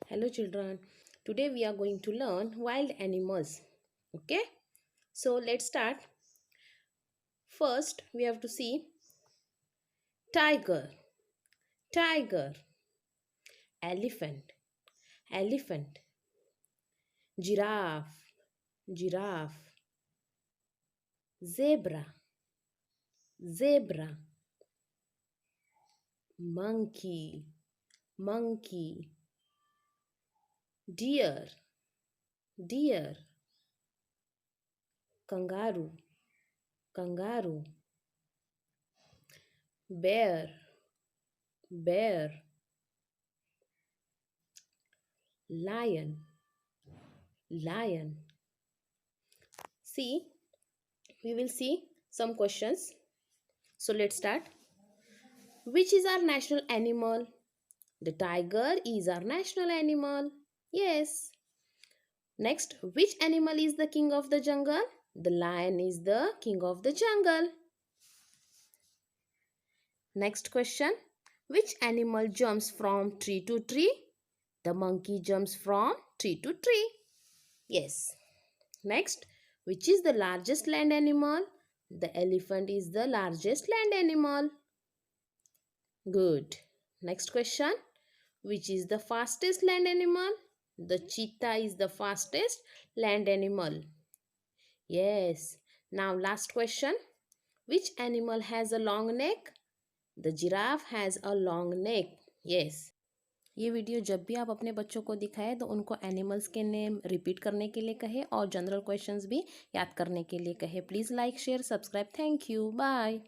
Hello children. Today we are going to learn wild animals. Okay? So let's start. First we have to see tiger, tiger, elephant, elephant, giraffe, giraffe, zebra, zebra, monkey, monkey, deer, deer, kangaroo, kangaroo, bear, bear, lion, lion. See, we will see some questions. So let's start. Which is our national animal? The tiger is our national animal. Yes. Next, which animal is the king of the jungle? The lion is the king of the jungle. Next question. Which animal jumps from tree to tree? The monkey jumps from tree to tree. Yes. Next, which is the largest land animal? The elephant is the largest land animal. Good. Next question. Which is the fastest land animal? The cheetah is the fastest land animal. Yes. Now last question. Which animal has a long neck? The giraffe has a long neck. Yes. ये video जब भी आप अपने बच्चों को दिखाएं तो उनको एनिमल्स के नेम रिपीट करने के लिए कहे और जनरल क्वेश्चंस भी याद करने के लिए कहे. Please like share subscribe. Thank you. Bye.